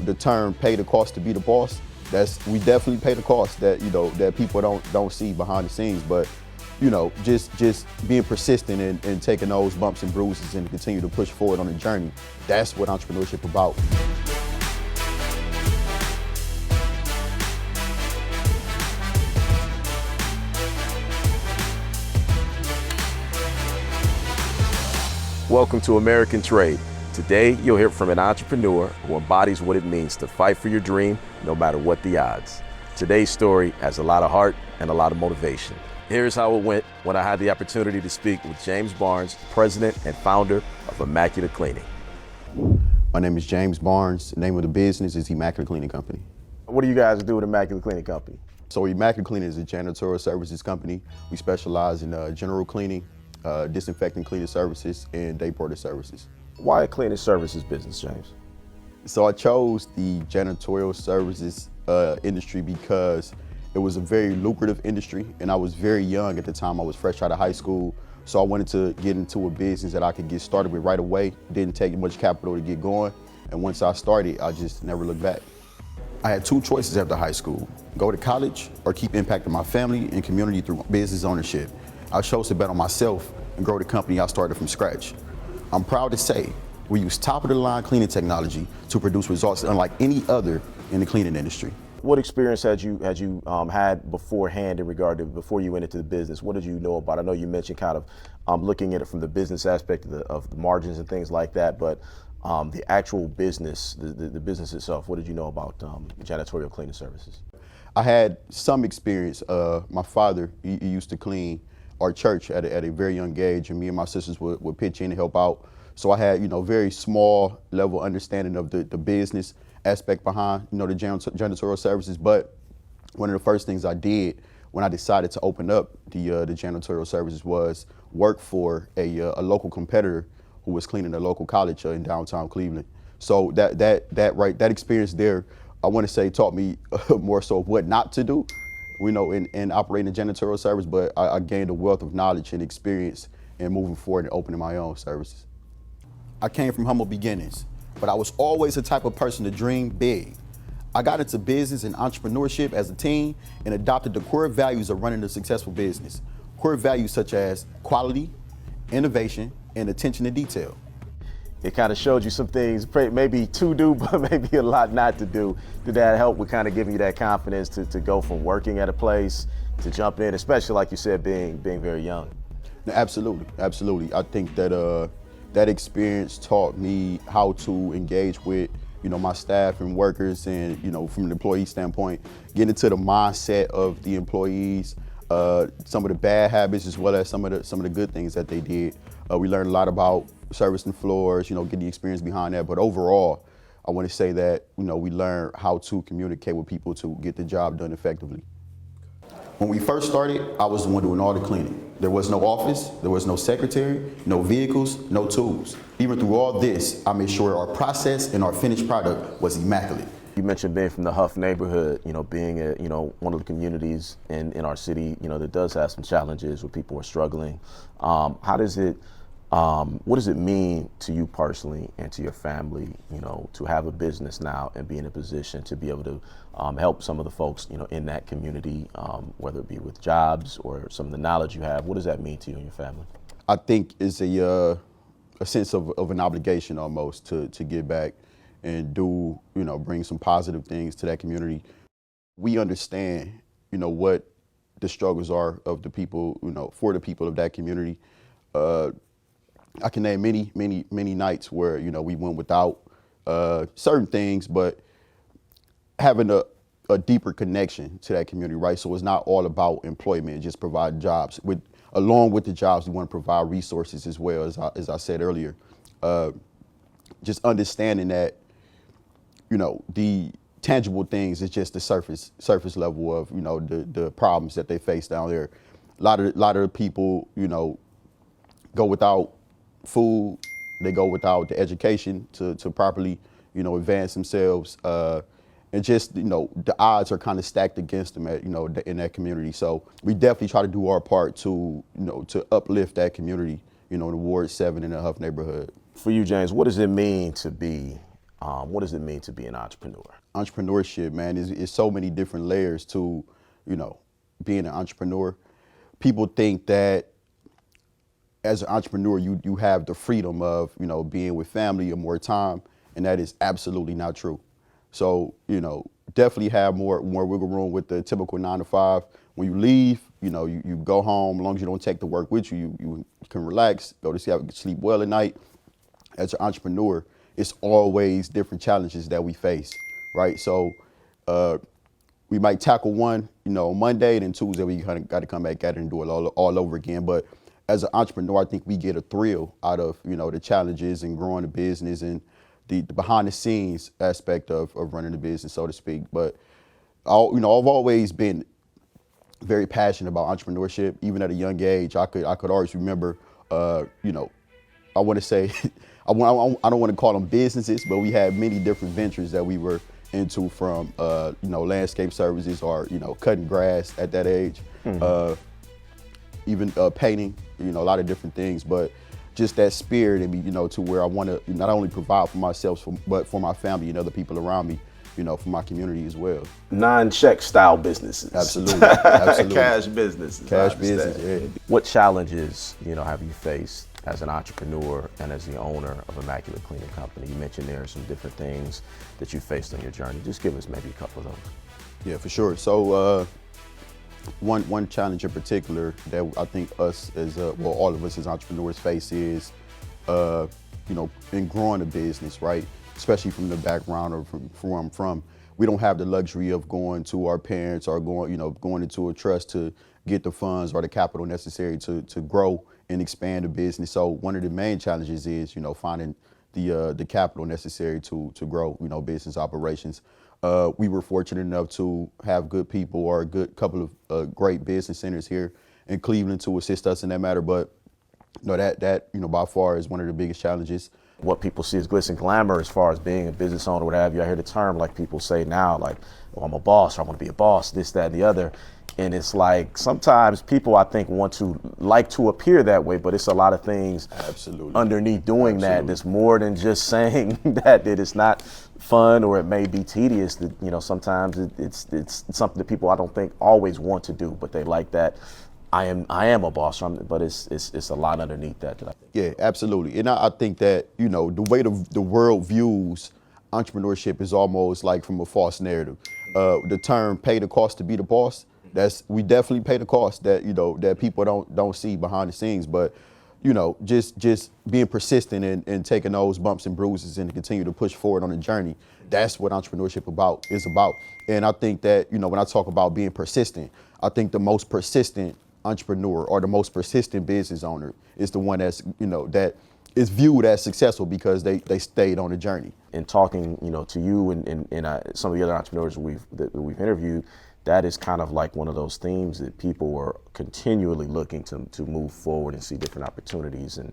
the term "pay the cost to be the boss." We definitely pay the cost that that people don't see behind the scenes, but just being persistent and taking those bumps and bruises and continue to push forward on the journey. That's what entrepreneurship about. Welcome to American Trade. Today, you'll hear from an entrepreneur who embodies what it means to fight for your dream, no matter what the odds. Today's story has a lot of heart and a lot of motivation. Here's how it went when I had the opportunity to speak with James Barnes, president and founder of Immaculate Cleaning. My name is James Barnes. The name of the business is Immaculate Cleaning Company. What do you guys do at Immaculate Cleaning Company? So Immaculate Cleaning is a janitorial services company. We specialize in general cleaning, disinfecting cleaning services, and day porter services. Why a cleaning services business, James? So I chose the janitorial services industry because it was a very lucrative industry, and I was very young at the time. I was fresh out of high school, so I wanted to get into a business that I could get started with right away. Didn't take much capital to get going, and once I started, I just never looked back. I had two choices after high school: go to college or keep impacting my family and community through business ownership. I chose to bet on myself and grow the company I started from scratch. I'm proud to say we use top-of-the-line cleaning technology to produce results unlike any other in the cleaning industry. What experience had you had beforehand in regard to before you went into the business? What did you know about? I know you mentioned kind of looking at it from the business aspect of the margins and things like that, but the actual business, the business itself, what did you know about janitorial cleaning services? I had some experience. My father, he used to clean our church at a very young age, and me and my sisters would pitch in and help out. So I had, very small level understanding of the business aspect behind, the janitorial services. But one of the first things I did when I decided to open up the janitorial services was work for a local competitor who was cleaning a local college in downtown Cleveland. So that experience there, I want to say, taught me more so of what not to do, in operating a janitorial service, but I gained a wealth of knowledge and experience in moving forward and opening my own services. I came from humble beginnings, but I was always the type of person to dream big. I got into business and entrepreneurship as a teen and adopted the core values of running a successful business. Core values such as quality, innovation, and attention to detail. It kind of showed you some things, maybe to do, but maybe a lot not to do. Did that help with kind of giving you that confidence to go from working at a place to jump in, especially like you said, being very young? No, absolutely. I think that that experience taught me how to engage with my staff and workers, and from an employee standpoint, get into the mindset of the employees, some of the bad habits as well as some of the good things that they did. We learned a lot about servicing floors, get the experience behind that. But overall, I want to say that we learned how to communicate with people to get the job done effectively. When we first started, I was the one doing all the cleaning. There was no office, there was no secretary, no vehicles, no tools. Even through all this, I made sure our process and our finished product was immaculate. You mentioned being from the Huff neighborhood, being one of the communities in our city, that does have some challenges where people are struggling. What does it mean to you personally and to your family, to have a business now and be in a position to be able to help some of the folks, in that community, whether it be with jobs or some of the knowledge you have? What does that mean to you and your family? I think it's a sense of an obligation almost to give back and do, bring some positive things to that community. We understand, what the struggles are of the people, for the people of that community. I can name many nights where, we went without certain things, but having a deeper connection to that community, right? So it's not all about employment, just providing jobs. Along with the jobs, we want to provide resources as well, as I said earlier. Just understanding that, the tangible things is just the surface level of, the problems that they face down there. A lot of the people, go without food, they go without the education to properly, advance themselves. And just, the odds are kind of stacked against them in that community. So we definitely try to do our part to, to uplift that community, in Ward 7 in the Huff neighborhood. For you, James, what does it mean to be What does it mean to be an entrepreneur? Entrepreneurship, man, is so many different layers to, being an entrepreneur. People think that as an entrepreneur, you have the freedom of, being with family or more time, and that is absolutely not true. So, definitely have more wiggle room with the typical 9 to 5. When you leave, you go home. As long as you don't take the work with you, you can relax, go to sleep well at night. As an entrepreneur, it's always different challenges that we face, right? So we might tackle one, Monday, then Tuesday we kind of got to come back at it and do it all over again. But as an entrepreneur, I think we get a thrill out of, the challenges and growing the business and the behind the scenes aspect of running the business, so to speak. But I've always been very passionate about entrepreneurship. Even at a young age, I could always remember, I want to say, I don't want to call them businesses, but we had many different ventures that we were into, from landscape services or cutting grass at that age, even painting, a lot of different things. But just that spirit in me, to where I want to not only provide for myself, but for my family and other people around me, for my community as well. Non-check style businesses. Absolutely, absolutely. Cash businesses. Cash business, yeah. What challenges, have you faced as an entrepreneur and as the owner of Immaculate Cleaning Company? You mentioned there are some different things that you faced on your journey. Just give us maybe a couple of those. Yeah, for sure. So one challenge in particular that I think us as all of us as entrepreneurs face is, in growing a business, right? Especially from the background or from where I'm from, we don't have the luxury of going to our parents or going into a trust to get the funds or the capital necessary to grow and expand the business. So one of the main challenges is, finding the capital necessary to grow, business operations. We were fortunate enough to have good people or a good couple of great business centers here in Cleveland to assist us in that matter. But that by far is one of the biggest challenges. What people see as glitz and glamour as far as being a business owner, what have you. I hear the term, like people say now, like, oh, I'm a boss, or I want to be a boss, this, that, and the other. And it's like, sometimes people, I think, want to like to appear that way, but it's a lot of things Absolutely. Underneath doing that that's more than just saying that it's not fun or it may be tedious. That, sometimes it's something that people, I don't think, always want to do, but they like that. I am a boss, but it's a lot underneath that I think. Yeah, absolutely. And I think that, the way the world views entrepreneurship is almost like from a false narrative. The term "pay the cost to be the boss," we definitely pay the cost that, that people don't see behind the scenes. But, just being persistent and taking those bumps and bruises and continue to push forward on the journey, that's what entrepreneurship is about. And I think that, when I talk about being persistent, I think the most persistent entrepreneur or the most persistent business owner is the one that's, that is viewed as successful because they stayed on the journey. And talking, to you and some of the other entrepreneurs that we've interviewed, that is kind of like one of those themes that people are continually looking to move forward and see different opportunities. And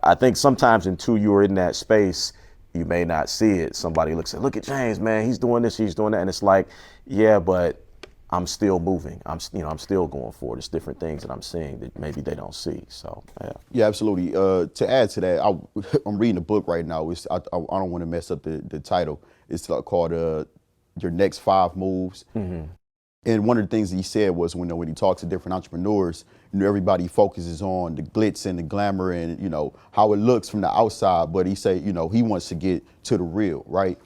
I think sometimes until you're in that space, you may not see it. Somebody looks at, look at James, man, he's doing this, he's doing that. And it's like, yeah, but I'm still moving. I'm still going forward. It's different things that I'm seeing that maybe they don't see. So, yeah. Yeah, absolutely. To add to that, I'm reading a book right now. I don't want to mess up the title. It's called Your Next 5 Moves. Mm-hmm. And one of the things that he said was when he talks to different entrepreneurs, everybody focuses on the glitz and the glamour and, how it looks from the outside. But he say, he wants to get to the real, right?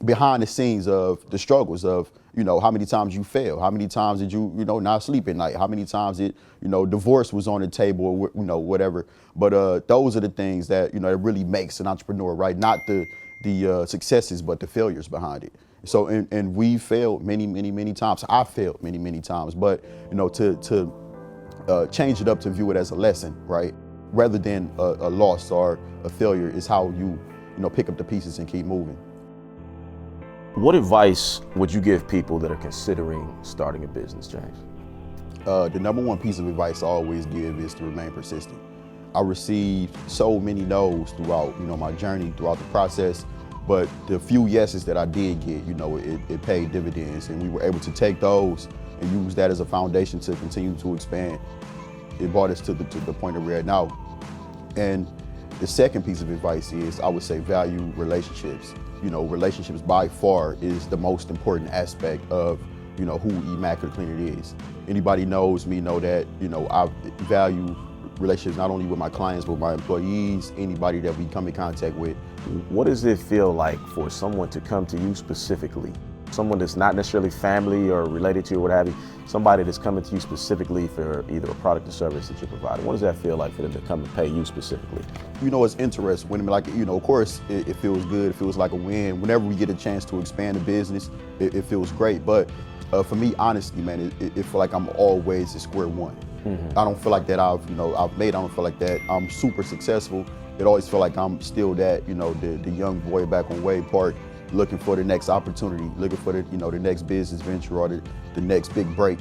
Behind the scenes of the struggles of, how many times you fail, how many times did you, not sleep at night, how many times divorce was on the table or, whatever. But those are the things that, that really makes an entrepreneur, right? Not the successes, but the failures behind it. So, and we failed many, many, many times. I failed many, many times, but, to change it up to view it as a lesson, right? Rather than a loss or a failure is how you pick up the pieces and keep moving. What advice would you give people that are considering starting a business, James? The number one piece of advice I always give is to remain persistent. I received so many no's throughout, my journey, throughout the process, but the few yeses that I did get, it paid dividends, and we were able to take those and use that as a foundation to continue to expand. It brought us to the point that we're at now. And The second piece of advice is, I would say, value relationships. You know, relationships by far is the most important aspect of, you know, who Immaculate Cleaning is. Anybody knows me know that, you know, I value relationships not only with my clients, but my employees, anybody that we come in contact with. What does it feel like for someone to come to you specifically? Someone that's not necessarily family or related to you or what have you, somebody that's coming to you specifically for either a product or service that you're providing. What does that feel like for them to come and pay you specifically? You know, it's interesting. When, like, you know, of course, it feels good. It feels like a win. Whenever we get a chance to expand the business, it feels great. But for me, honestly, man, it feel like I'm always at square one. I don't feel like that I've made. I don't feel like that I'm super successful. It always feel like I'm still that, you know, the young boy back on Wade Park, looking for the next opportunity, looking for the, you know, the next business venture or the next big break.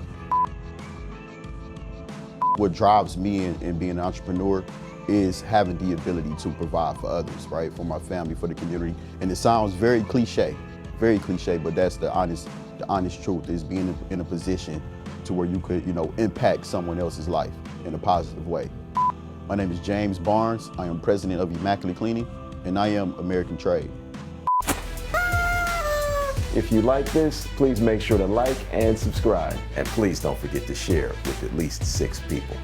What drives me in being an entrepreneur is having the ability to provide for others, right? For my family, for the community. And it sounds very cliche, but that's the honest truth, is being in a position to where you could, you know, impact someone else's life in a positive way. My name is James Barnes. I am president of Immaculate Cleaning, and I am American Trade. If you like this, please make sure to like and subscribe. And please don't forget to share with at least 6 people.